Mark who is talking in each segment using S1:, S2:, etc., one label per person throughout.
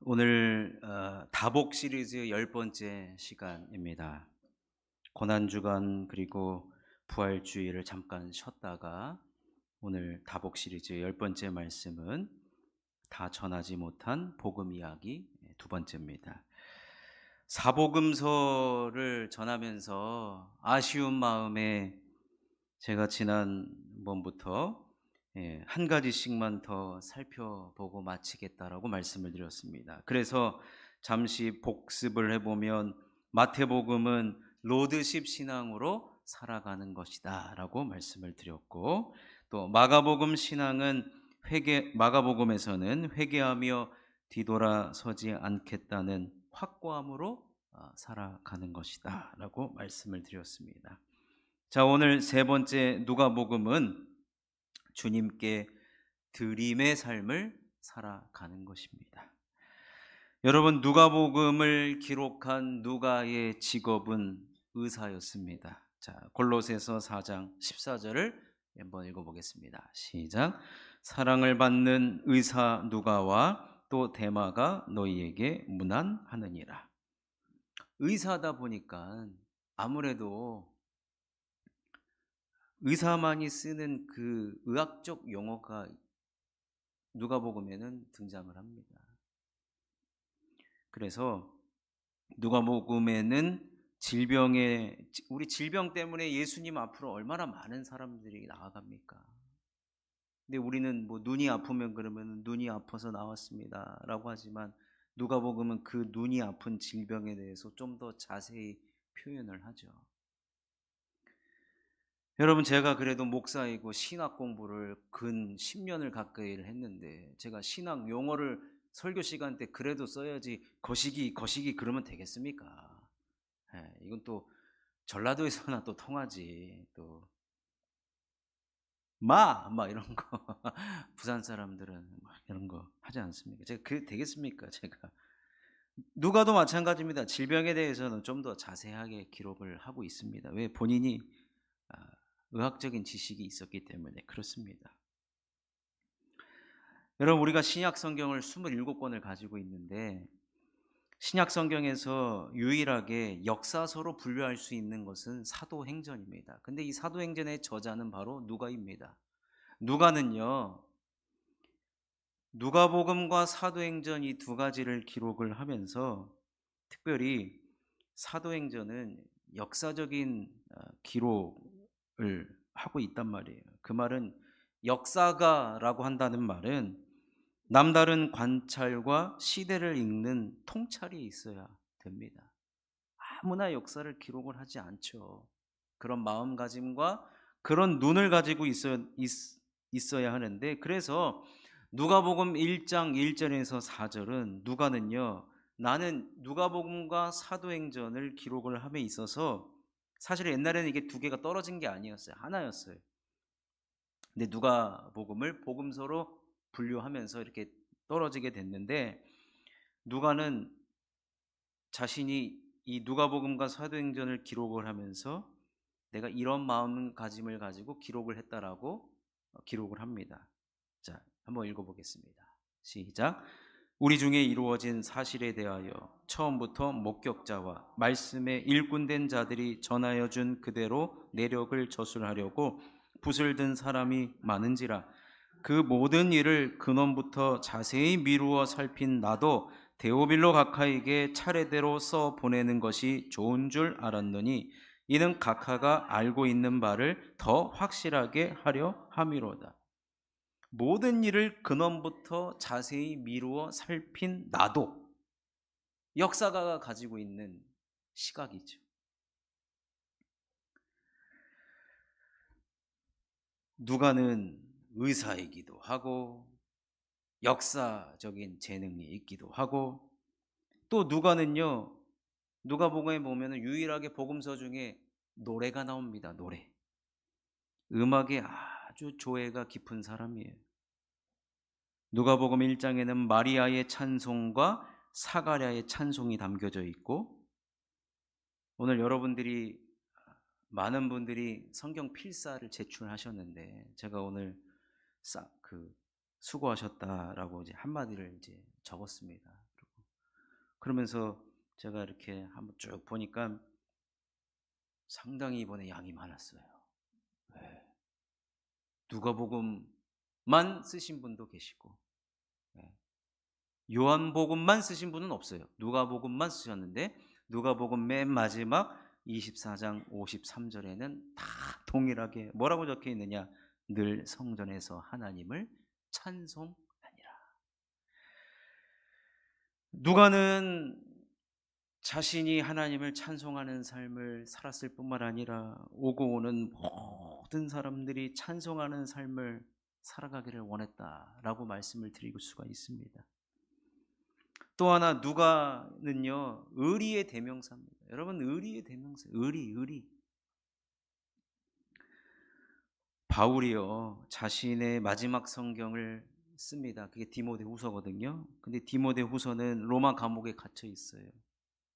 S1: 오늘 다복 시리즈 10번째 시간입니다. 고난주간 그리고 부활주일을 잠깐 쉬었다가 오늘 다복 시리즈 10번째 말씀은 다 전하지 못한 복음 이야기 두 번째입니다. 사복음서를 전하면서 아쉬운 마음에 제가 지난번부터 한 가지씩만 더 살펴보고 마치겠다라고 말씀을 드렸습니다. 그래서 잠시 복습을 해보면 마태복음은 로드십 신앙으로 살아가는 것이다 라고 말씀을 드렸고, 또 마가복음 신앙은 마가복음에서는 회개하며 뒤돌아서지 않겠다는 확고함으로 살아가는 것이다 라고 말씀을 드렸습니다. 자, 오늘 세 번째 누가복음은 주님께 드림의 삶을 살아가는 것입니다. 여러분, 누가복음을 기록한 누가의 직업은 의사였습니다. 자, 골로새서 4장 14절을 한번 읽어보겠습니다. 시작. 사랑을 받는 의사 누가와 또 데마가 너희에게 문안하느니라. 의사다 보니까 아무래도 의사만이 쓰는 그 의학적 용어가 누가복음에는 등장을 합니다. 그래서 누가복음에는 우리 질병 때문에 예수님 앞으로 얼마나 많은 사람들이 나아갑니까? 근데 우리는 뭐 눈이 아프면 그러면 눈이 아파서 나왔습니다라고 하지만 누가복음은 그 눈이 아픈 질병에 대해서 좀 더 자세히 표현을 하죠. 여러분, 제가 그래도 목사이고 신학 공부를 근 10년을 가까이를 했는데 제가 신학 용어를 설교 시간 때 그래도 써야지 거시기 그러면 되겠습니까? 이건 또 전라도에서나 또 통하지. 또 막 이런 거 부산 사람들은 막 이런 거 하지 않습니까? 제가 그 되겠습니까? 제가 누가도 마찬가지입니다. 질병에 대해서는 좀 더 자세하게 기록을 하고 있습니다. 왜? 본인이 아, 의학적인 지식이 있었기 때문에 그렇습니다. 여러분, 우리가 신약 성경을 27권을 가지고 있는데 신약 성경에서 유일하게 역사서로 분류할 수 있는 것은 사도행전입니다. 근데 이 사도행전의 저자는 바로 누가입니다. 누가는요, 누가복음과 사도행전 이 두 가지를 기록을 하면서 특별히 사도행전은 역사적인 기록을 하고 있단 말이에요. 그 말은 역사가라고 한다는 말은 남다른 관찰과 시대를 읽는 통찰이 있어야 됩니다. 아무나 역사를 기록을 하지 않죠. 그런 마음가짐과 그런 눈을 가지고 있어야 하는데, 그래서 누가복음 1장 1절에서 4절은 누가는요, 나는 누가복음과 사도행전을 기록을 함에 있어서 사실 옛날에는 이게 두 개가 떨어진 게 아니었어요. 하나였어요. 근데 누가복음을 복음서로 분류하면서 이렇게 떨어지게 됐는데, 누가는 자신이 이 누가복음과 사도행전을 기록을 하면서 내가 이런 마음가짐을 가지고 기록을 했다라고 기록을 합니다. 자, 한번 읽어보겠습니다. 시작. 우리 중에 이루어진 사실에 대하여 처음부터 목격자와 말씀에 일꾼된 자들이 전하여 준 그대로 내력을 저술하려고 붓을 든 사람이 많은지라. 그 모든 일을 근원부터 자세히 미루어 살핀 나도 데오빌로 각하에게 차례대로 써 보내는 것이 좋은 줄 알았느니 이는 각하가 알고 있는 바를 더 확실하게 하려 함이로다. 모든 일을 근원부터 자세히 미루어 살핀 나도, 역사가가 가지고 있는 시각이죠. 누가는 의사이기도 하고 역사적인 재능이 있기도 하고, 또 누가는요, 누가복음에 보면은 유일하게 복음서 중에 노래가 나옵니다. 노래. 음악에 아주 조예가 깊은 사람이에요. 누가복음 1장에는 마리아의 찬송과 사가랴의 찬송이 담겨져 있고, 오늘 여러분들이 많은 분들이 성경 필사를 제출하셨는데 제가 오늘 수고하셨다라고 이제 한마디를 이제 적었습니다. 그러면서 제가 이렇게 한번 쭉 보니까 상당히 이번에 양이 많았어요. 네. 누가복음만 쓰신 분도 계시고, 네. 요한복음만 쓰신 분은 없어요. 누가복음만 쓰셨는데 누가복음 맨 마지막 24장 53절에는 다 동일하게 뭐라고 적혀 있느냐? 늘 성전에서 하나님을 찬송하니라. 누가는 자신이 하나님을 찬송하는 삶을 살았을 뿐만 아니라 오고 오는 모든 사람들이 찬송하는 삶을 살아가기를 원했다라고 말씀을 드릴 수가 있습니다. 또 하나 누가는요, 의리의 대명사입니다. 여러분, 의리의 대명사, 의리. 바울이요, 자신의 마지막 성경을 씁니다. 그게 디모데후서거든요. 근데 디모데후서는 로마 감옥에 갇혀 있어요.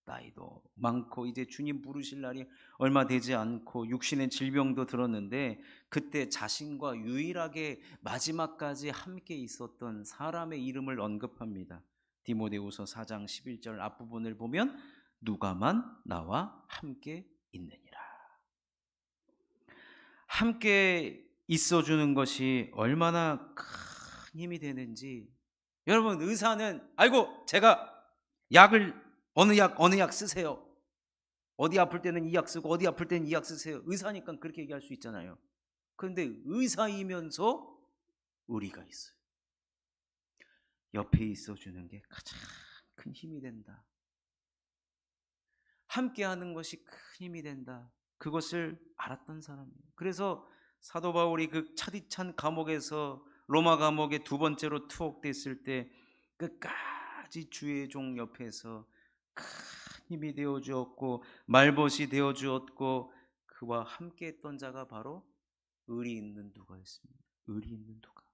S1: 나이도 많고 이제 주님 부르실 날이 얼마 되지 않고 육신의 질병도 들었는데, 그때 자신과 유일하게 마지막까지 함께 있었던 사람의 이름을 언급합니다. 디모데후서 4장 11절 앞부분을 보면 누가만 나와 함께 있느니라. 함께 있어주는 것이 얼마나 큰 힘이 되는지. 여러분, 의사는 아이고 제가 약을 어느 약 쓰세요. 어디 아플 때는 이 약 쓰고 어디 아플 때는 이 약 쓰세요. 의사니까 그렇게 얘기할 수 있잖아요. 그런데 의사이면서 의리가 있어요. 옆에 있어주는 게 가장 큰 힘이 된다. 함께하는 것이 큰 힘이 된다. 그것을 알았던 사람이에요. 그래서 사도 바울이 그 차디찬 감옥에서 로마 감옥에 두 번째로 투옥됐을 때 끝까지 주의 종 옆에서 큰 힘이 되어 주었고 말벗이 되어 주었고, 그와 함께 했던 자가 바로 의리 있는 누가였습니다. 의리 있는 누가.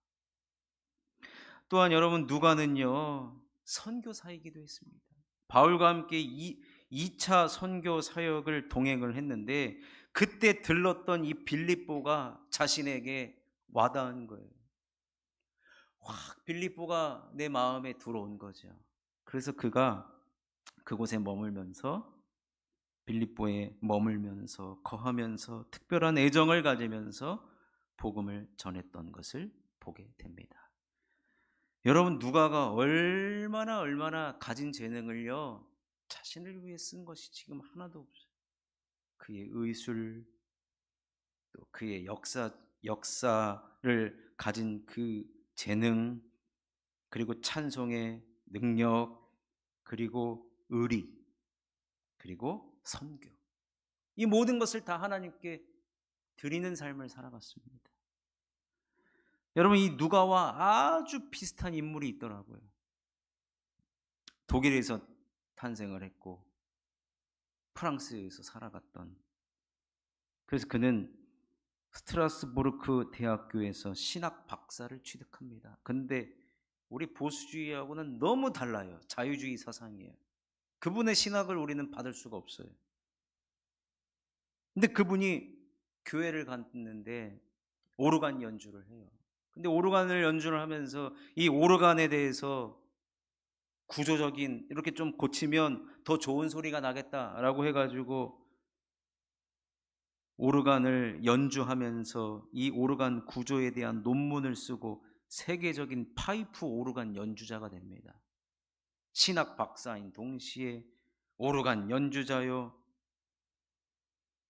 S1: 또한 여러분, 누가는요 선교사이기도 했습니다. 바울과 함께 2차 선교 사역을 동행을 했는데, 그때 들렀던 이 빌립보가 자신에게 와닿은 거예요. 확 빌립보가 내 마음에 들어온 거죠. 그래서 그가 그곳에 머물면서, 빌립보에 머물면서 거하면서 특별한 애정을 가지면서 복음을 전했던 것을 보게 됩니다. 여러분, 누가가 얼마나 가진 재능을요 자신을 위해 쓴 것이 지금 하나도 없어요. 그의 의술, 또 그의 역사를 가진 그 재능, 그리고 찬송의 능력, 그리고 의리, 그리고 선교, 이 모든 것을 다 하나님께 드리는 삶을 살아갔습니다. 여러분, 이 누가와 아주 비슷한 인물이 있더라고요. 독일에서 탄생을 했고 프랑스에서 살아갔던, 그래서 그는 스트라스부르크 대학교에서 신학 박사를 취득합니다. 근데 우리 보수주의하고는 너무 달라요. 자유주의 사상이에요. 그분의 신학을 우리는 받을 수가 없어요. 근데 그분이 교회를 갔는데 오르간 연주를 해요. 근데 오르간을 연주를 하면서 이 오르간에 대해서 구조적인 이렇게 좀 고치면 더 좋은 소리가 나겠다라고 해가지고 오르간을 연주하면서 이 오르간 구조에 대한 논문을 쓰고 세계적인 파이프 오르간 연주자가 됩니다. 신학 박사인 동시에 오르간 연주자요.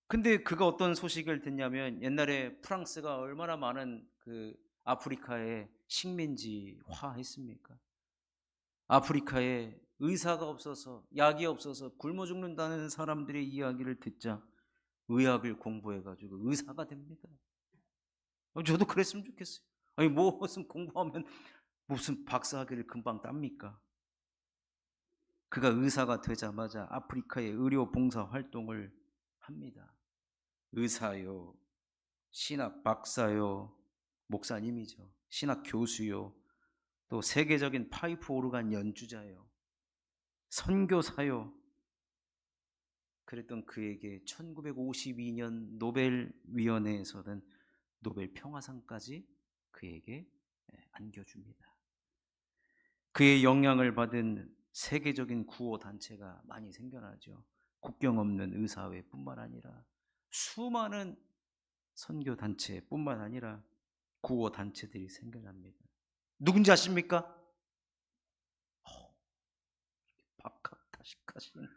S1: 근데 그가 어떤 소식을 듣냐면, 옛날에 프랑스가 얼마나 많은 그 아프리카에 식민지화 했습니까? 아프리카에 의사가 없어서, 약이 없어서 굶어 죽는다는 사람들의 이야기를 듣자 의학을 공부해가지고 의사가 됩니다. 저도 그랬으면 좋겠어요. 아니, 무슨 공부하면 무슨 박사학위를 금방 땁니까? 그가 의사가 되자마자 아프리카의 의료 봉사 활동을 합니다. 의사요, 신학 박사요, 목사님이죠, 신학 교수요, 또 세계적인 파이프 오르간 연주자요, 선교사요. 그랬던 그에게 1952년 노벨위원회에서는 노벨 평화상까지 그에게 안겨줍니다. 그의 영향을 받은 세계적인 구호 단체가 많이 생겨나죠. 국경 없는 의사회뿐만 아니라 수많은 선교 단체뿐만 아니라 구호 단체들이 생겨납니다. 누군지 아십니까? 박학다식하신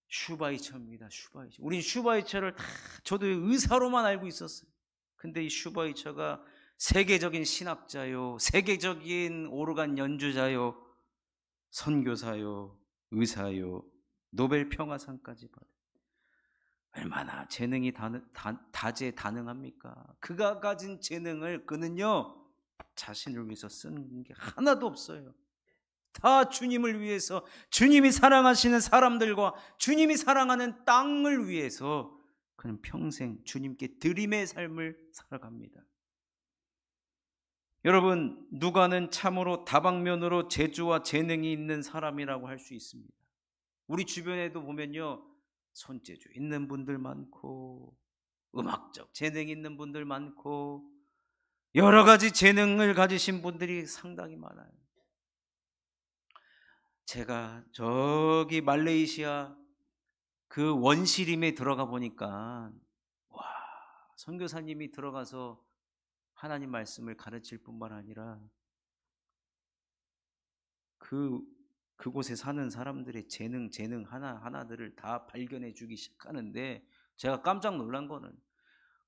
S1: 슈바이처입니다. 슈바이처. 우린 슈바이처를 다 저도 의사로만 알고 있었어요. 근데 이 슈바이처가 세계적인 신학자요, 세계적인 오르간 연주자요, 선교사요, 의사요, 노벨 평화상까지 받은, 얼마나 재능이 다재다능합니까? 그가 가진 재능을 그는요 자신을 위해서 쓰는 게 하나도 없어요. 다 주님을 위해서, 주님이 사랑하시는 사람들과 주님이 사랑하는 땅을 위해서 그는 평생 주님께 드림의 삶을 살아갑니다. 여러분, 누가는 참으로 다방면으로 재주와 재능이 있는 사람이라고 할 수 있습니다. 우리 주변에도 보면요, 손재주 있는 분들 많고, 음악적 재능 있는 분들 많고, 여러 가지 재능을 가지신 분들이 상당히 많아요. 제가 저기 말레이시아 그 원시림에 들어가 보니까, 와, 선교사님이 들어가서 하나님 말씀을 가르칠 뿐만 아니라 그곳에 사는 사람들의 재능 하나하나들을 다 발견해 주기 시작하는데, 제가 깜짝 놀란 거는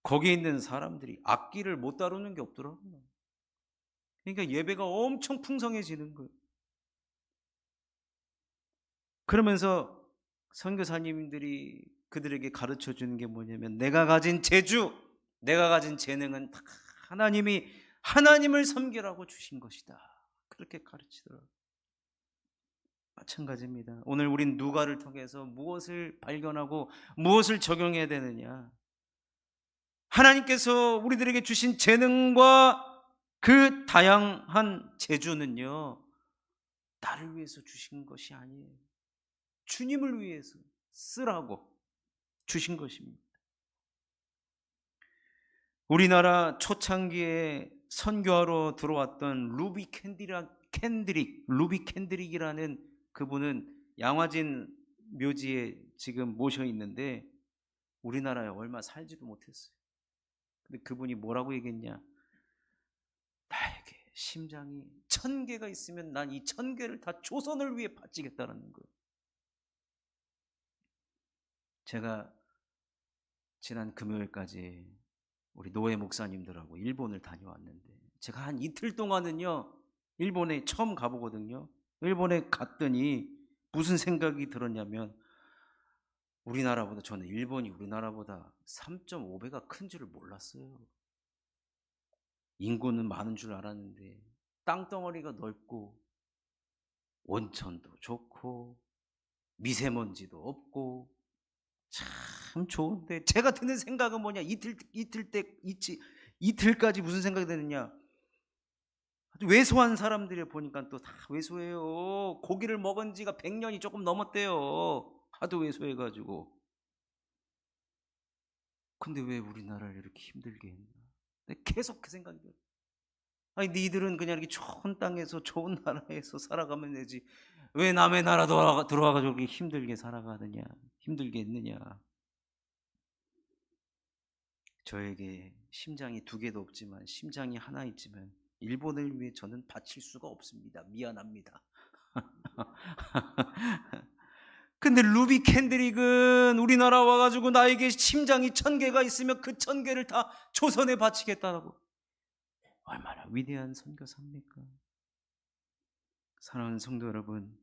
S1: 거기에 있는 사람들이 악기를 못 다루는 게 없더라고요. 그러니까 예배가 엄청 풍성해지는 거예요. 그러면서 선교사님들이 그들에게 가르쳐 주는 게 뭐냐면, 내가 가진 재주, 내가 가진 재능은 다 하나님을 섬기라고 주신 것이다. 그렇게 가르치더라고요. 마찬가지입니다. 오늘 우린 누가를 통해서 무엇을 발견하고 무엇을 적용해야 되느냐? 하나님께서 우리들에게 주신 재능과 그 다양한 재주는요, 나를 위해서 주신 것이 아니에요. 주님을 위해서 쓰라고 주신 것입니다. 우리나라 초창기에 선교하러 들어왔던 루비 캔드릭이라는 그분은 양화진 묘지에 지금 모셔 있는데 우리나라에 얼마 살지도 못했어요. 근데 그분이 뭐라고 얘기했냐? 나에게 심장이 1000개가 있으면 난 이 1000개를 다 조선을 위해 바치겠다는 거예요. 제가 지난 금요일까지 우리 노예 목사님들하고 일본을 다녀왔는데, 제가 한 이틀 동안은요 일본에 처음 가보거든요. 일본에 갔더니 무슨 생각이 들었냐면, 저는 일본이 우리나라보다 3.5배가 큰 줄을 몰랐어요. 인구는 많은 줄 알았는데 땅덩어리가 넓고 온천도 좋고 미세먼지도 없고 참 좋은데, 제가 드는 생각은 뭐냐, 이틀까지 무슨 생각이 드느냐, 아주 왜소한 사람들이 보니까 또 다 왜소해요. 고기를 먹은 지가 100년이 조금 넘었대요. 하도 왜소해가지고. 근데 왜 우리나라를 이렇게 힘들게 했나? 계속 그 생각이 들어요. 아니, 니들은 그냥 이렇게 좋은 땅에서 좋은 나라에서 살아가면 되지, 왜 남의 나라 들어와가지고 이렇게 힘들게 살아가느냐, 힘들게 했느냐. 저에게 심장이 2개도 없지만 심장이 하나 있지만 일본을 위해 저는 바칠 수가 없습니다. 미안합니다. 근데 루비 캔드릭은 우리나라 와가지고 나에게 심장이 1000개가 있으면 그 1000개를 다 조선에 바치겠다라고. 얼마나 위대한 선교사입니까? 사랑하는 성도 여러분,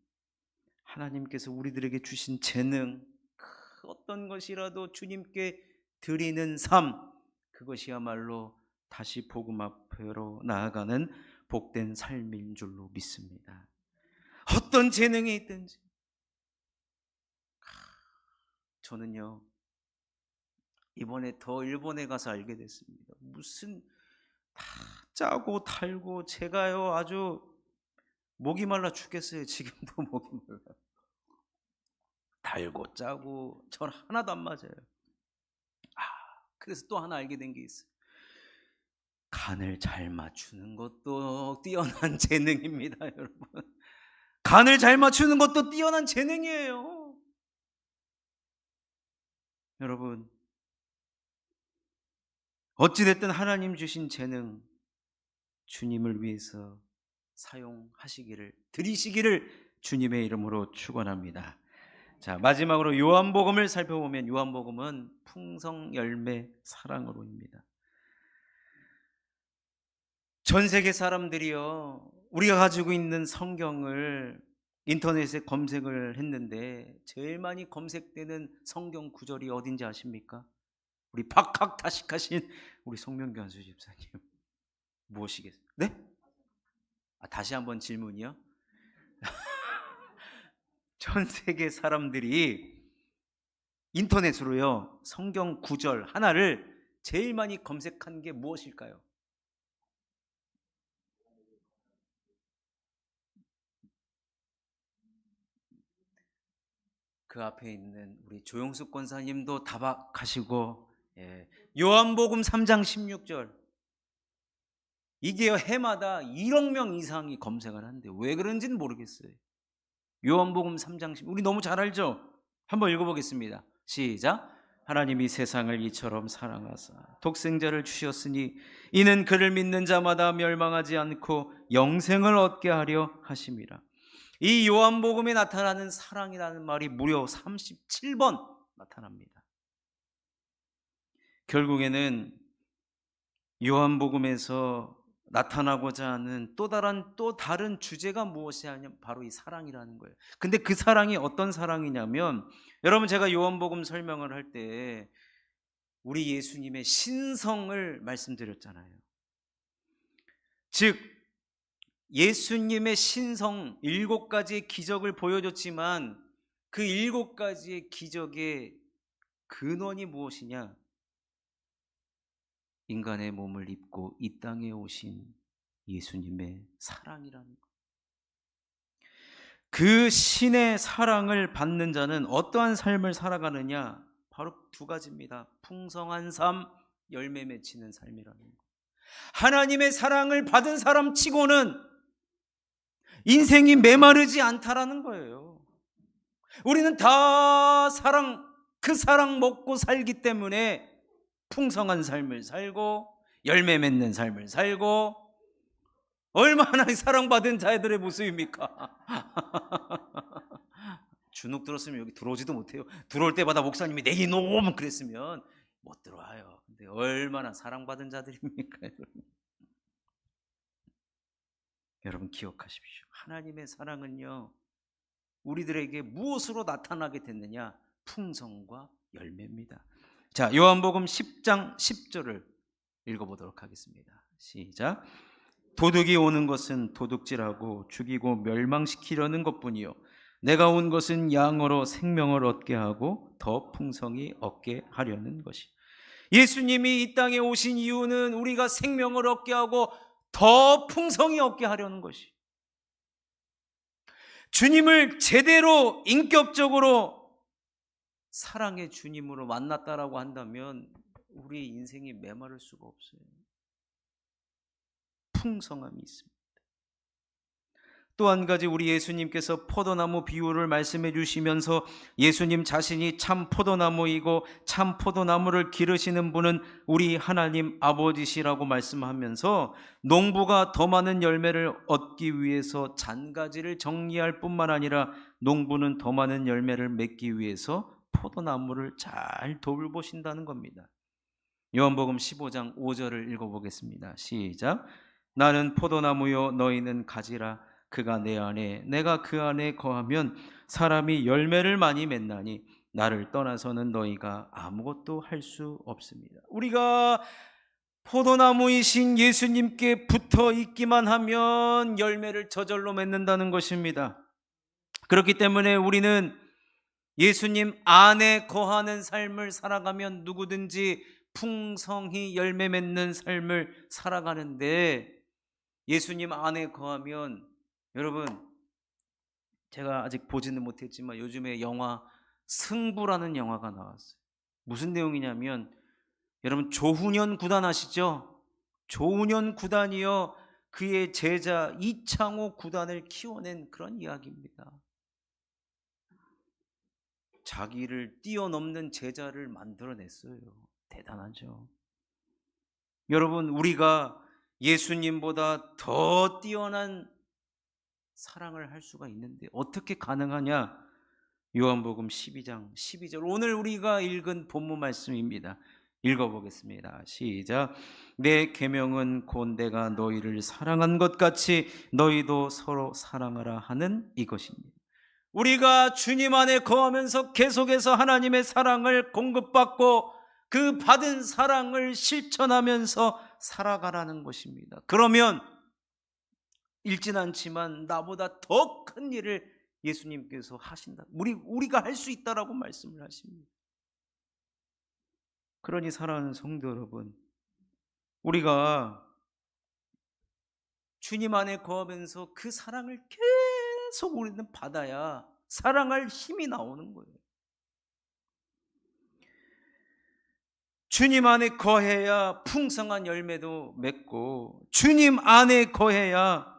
S1: 하나님께서 우리들에게 주신 재능, 그 어떤 것이라도 주님께 드리는 삶, 그것이야말로 다시 복음 앞으로 나아가는 복된 삶인 줄로 믿습니다. 어떤 재능이 있든지. 저는요 이번에 더 일본에 가서 알게 됐습니다. 무슨 다 짜고 달고, 제가요 아주 목이 말라 죽겠어요. 지금도 목이 말라. 달고 짜고 전 하나도 안 맞아요. 그래서 또 하나 알게 된 게 있어요. 간을 잘 맞추는 것도 뛰어난 재능입니다, 여러분. 간을 잘 맞추는 것도 뛰어난 재능이에요. 여러분, 어찌됐든 하나님 주신 재능, 주님을 위해서 사용하시기를, 드리시기를 주님의 이름으로 축원합니다. 자, 마지막으로 요한복음을 살펴보면 요한복음은 풍성 열매 사랑으로입니다. 전 세계 사람들이요, 우리가 가지고 있는 성경을 인터넷에 검색을 했는데 제일 많이 검색되는 성경 구절이 어딘지 아십니까? 우리 박학다식하신 우리 송명규 한수 집사님, 무엇이겠어요? 네? 다시 한번 질문이요. 전 세계 사람들이 인터넷으로요, 성경 구절 하나를 제일 많이 검색한 게 무엇일까요? 그 앞에 있는 우리 조영숙 권사님도 다박하시고, 요한복음 3장 16절, 이게 해마다 1억 명 이상이 검색을 하는데 왜 그런지는 모르겠어요. 요한복음 3장 10, 우리 너무 잘 알죠? 한번 읽어보겠습니다. 시작. 하나님이 세상을 이처럼 사랑하사 독생자를 주셨으니 이는 그를 믿는 자마다 멸망하지 않고 영생을 얻게 하려 하심이라. 이 요한복음에 나타나는 사랑이라는 말이 무려 37번 나타납니다. 결국에는 요한복음에서 나타나고자 하는 또 다른 주제가 무엇이냐면 바로 이 사랑이라는 거예요. 근데 그 사랑이 어떤 사랑이냐면, 여러분, 제가 요한복음 설명을 할 때 우리 예수님의 신성을 말씀드렸잖아요. 즉 예수님의 신성 7가지의 기적을 보여줬지만 그 7가지의 기적의 근원이 무엇이냐? 인간의 몸을 입고 이 땅에 오신 예수님의 사랑이라는 것. 그 신의 사랑을 받는 자는 어떠한 삶을 살아가느냐? 바로 2가지입니다. 풍성한 삶, 열매 맺히는 삶이라는 것. 하나님의 사랑을 받은 사람 치고는 인생이 메마르지 않다라는 거예요. 우리는 다 그 사랑 먹고 살기 때문에 풍성한 삶을 살고 열매 맺는 삶을 살고, 얼마나 사랑받은 자들의 모습입니까? 주눅 들었으면 여기 들어오지도 못해요. 들어올 때마다 목사님이 내 이놈 그랬으면 못 들어와요. 근데 얼마나 사랑받은 자들입니까? 여러분 기억하십시오. 하나님의 사랑은요, 우리들에게 무엇으로 나타나게 됐느냐? 풍성과 열매입니다. 자, 요한복음 10장 10절을 읽어보도록 하겠습니다. 시작. 도둑이 오는 것은 도둑질하고 죽이고 멸망시키려는 것뿐이요 내가 온 것은 양으로 생명을 얻게 하고 더 풍성히 얻게 하려는 것이. 예수님이 이 땅에 오신 이유는 우리가 생명을 얻게 하고 더 풍성히 얻게 하려는 것이. 주님을 제대로 인격적으로 사랑의 주님으로 만났다라고 한다면 우리 인생이 메마를 수가 없어요. 풍성함이 있습니다. 또 한 가지, 우리 예수님께서 포도나무 비유를 말씀해 주시면서 예수님 자신이 참 포도나무이고 참 포도나무를 기르시는 분은 우리 하나님 아버지시라고 말씀하면서 농부가 더 많은 열매를 얻기 위해서 잔가지를 정리할 뿐만 아니라 농부는 더 많은 열매를 맺기 위해서 포도나무를 잘 돌보신다는 겁니다. 요한복음 15장 5절을 읽어보겠습니다. 시작. 나는 포도나무요 너희는 가지라. 그가 내 안에 내가 그 안에 거하면 사람이 열매를 많이 맺나니 나를 떠나서는 너희가 아무것도 할 수 없습니다. 우리가 포도나무이신 예수님께 붙어 있기만 하면 열매를 저절로 맺는다는 것입니다. 그렇기 때문에 우리는 예수님 안에 거하는 삶을 살아가면 누구든지 풍성히 열매 맺는 삶을 살아가는데, 예수님 안에 거하면, 여러분, 제가 아직 보지는 못했지만 요즘에 영화 승부라는 영화가 나왔어요. 무슨 내용이냐면, 여러분 조훈현 구단 아시죠? 조은현 구단이여 그의 제자 이창호 구단을 키워낸 그런 이야기입니다. 자기를 뛰어넘는 제자를 만들어냈어요. 대단하죠. 여러분, 우리가 예수님보다 더 뛰어난 사랑을 할 수가 있는데 어떻게 가능하냐? 요한복음 12장 12절, 오늘 우리가 읽은 본문 말씀입니다. 읽어보겠습니다. 시작. 내 계명은 곧 내가 너희를 사랑한 것 같이 너희도 서로 사랑하라 하는 이것입니다. 우리가 주님 안에 거하면서 계속해서 하나님의 사랑을 공급받고 그 받은 사랑을 실천하면서 살아가라는 것입니다. 그러면 읽진 않지만 나보다 더 큰 일을 예수님께서 하신다. 우리가 할 수 있다라고 말씀을 하십니다. 그러니 사랑하는 성도 여러분, 우리가 주님 안에 거하면서 그 사랑을 계속 우리는 받아야 사랑할 힘이 나오는 거예요. 주님 안에 거해야 풍성한 열매도 맺고, 주님 안에 거해야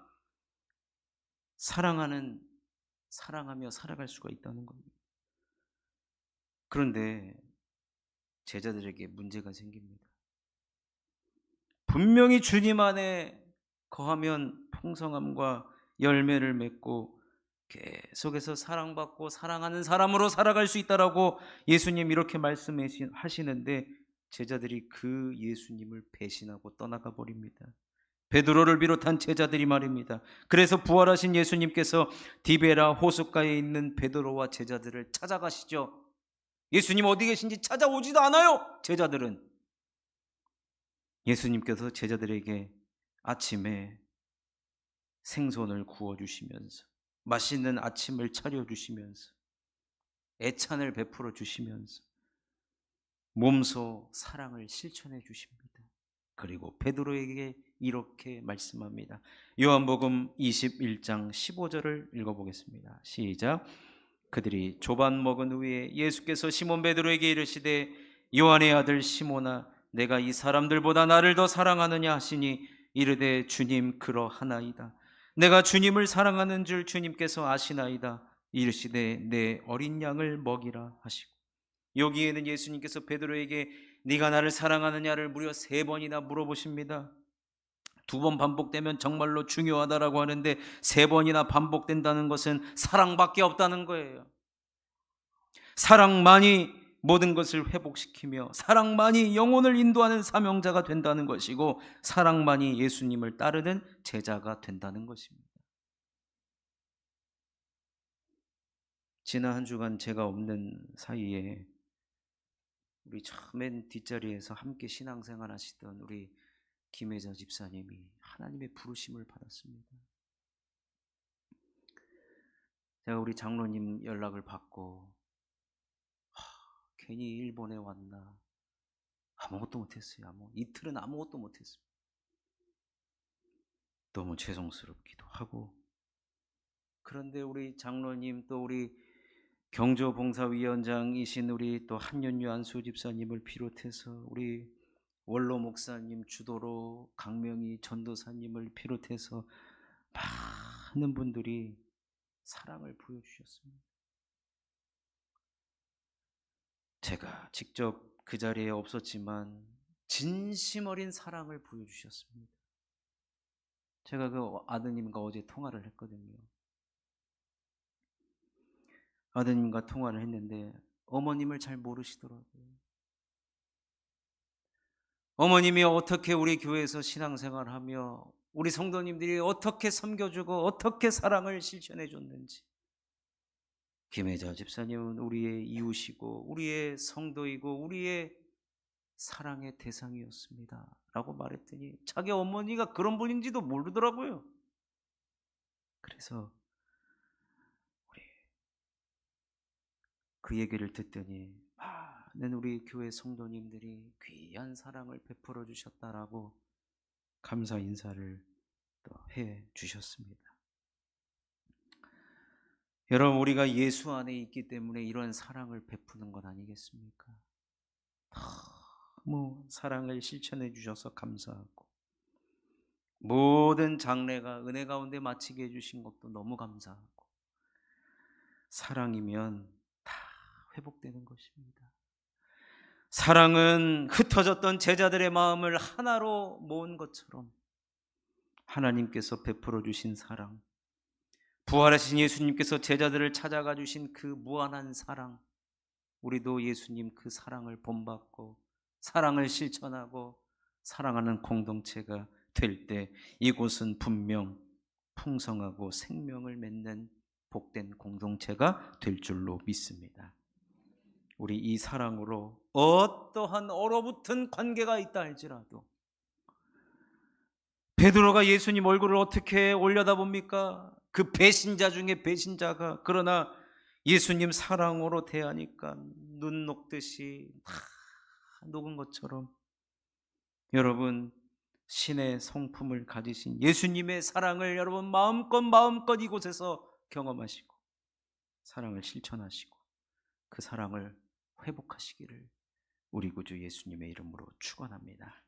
S1: 사랑하며 살아갈 수가 있다는 겁니다. 그런데 제자들에게 문제가 생깁니다. 분명히 주님 안에 거하면 풍성함과 열매를 맺고 계속해서 사랑받고 사랑하는 사람으로 살아갈 수 있다라고 예수님 이렇게 말씀하시는데 제자들이 그 예수님을 배신하고 떠나가 버립니다. 베드로를 비롯한 제자들이 말입니다. 그래서 부활하신 예수님께서 디베라 호숫가에 있는 베드로와 제자들을 찾아가시죠. 예수님 어디 계신지 찾아오지도 않아요. 제자들은. 예수님께서 제자들에게 아침에 생선을 구워주시면서 맛있는 아침을 차려주시면서 애찬을 베풀어 주시면서 몸소 사랑을 실천해 주십니다. 그리고 베드로에게 이렇게 말씀합니다. 요한복음 21장 15절을 읽어보겠습니다. 시작. 그들이 조반 먹은 후에 예수께서 시몬 베드로에게 이르시되 요한의 아들 시몬아 내가 이 사람들보다 나를 더 사랑하느냐 하시니 이르되 주님 그러하나이다. 내가 주님을 사랑하는 줄 주님께서 아시나이다. 이르시되 내 어린 양을 먹이라 하시고, 여기에는 예수님께서 베드로에게 네가 나를 사랑하느냐를 무려 3번이나 물어보십니다. 2번 반복되면 정말로 중요하다라고 하는데 3번이나 반복된다는 것은 사랑밖에 없다는 거예요. 사랑만이 모든 것을 회복시키며 사랑만이 영혼을 인도하는 사명자가 된다는 것이고 사랑만이 예수님을 따르는 제자가 된다는 것입니다. 지난 한 주간 제가 없는 사이에 우리 맨 뒷자리에서 함께 신앙생활 하시던 우리 김혜자 집사님이 하나님의 부르심을 받았습니다. 제가 우리 장로님 연락을 받고 괜히 일본에 왔나 아무것도 못했어요. 이틀은 아무것도 못했어요. 너무 죄송스럽기도 하고. 그런데 우리 장로님 또 우리 경조봉사위원장이신 우리 또 한윤유 안수 집사님을 비롯해서 우리 원로 목사님 주도로 강명희 전도사님을 비롯해서 많은 분들이 사랑을 보여주셨습니다. 제가 직접 그 자리에 없었지만 진심 어린 사랑을 보여주셨습니다. 제가 그 아드님과 어제 통화를 했거든요. 아드님과 통화를 했는데 어머님을 잘 모르시더라고요. 어머님이 어떻게 우리 교회에서 신앙생활하며 우리 성도님들이 어떻게 섬겨주고 어떻게 사랑을 실천해 줬는지. 김혜자 집사님은 우리의 이웃이고 우리의 성도이고 우리의 사랑의 대상이었습니다 라고 말했더니 자기 어머니가 그런 분인지도 모르더라고요. 그래서 우리 그 얘기를 듣더니 많은 우리 교회 성도님들이 귀한 사랑을 베풀어 주셨다라고 감사 인사를 또 해 주셨습니다. 여러분, 우리가 예수 안에 있기 때문에 이런 사랑을 베푸는 것 아니겠습니까? 너무 사랑을 실천해 주셔서 감사하고 모든 장래가 은혜 가운데 마치게 해주신 것도 너무 감사하고, 사랑이면 다 회복되는 것입니다. 사랑은 흩어졌던 제자들의 마음을 하나로 모은 것처럼 하나님께서 베풀어 주신 사랑, 부활하신 예수님께서 제자들을 찾아가 주신 그 무한한 사랑, 우리도 예수님 그 사랑을 본받고 사랑을 실천하고 사랑하는 공동체가 될 때 이곳은 분명 풍성하고 생명을 맺는 복된 공동체가 될 줄로 믿습니다. 우리 이 사랑으로 어떠한 얼어붙은 관계가 있다 할지라도, 베드로가 예수님 얼굴을 어떻게 올려다봅니까? 그 배신자 중에 배신자가, 그러나 예수님 사랑으로 대하니까 눈 녹듯이 다 녹은 것처럼, 여러분 신의 성품을 가지신 예수님의 사랑을 여러분 마음껏 이곳에서 경험하시고 사랑을 실천하시고 그 사랑을 회복하시기를 우리 구주 예수님의 이름으로 축원합니다.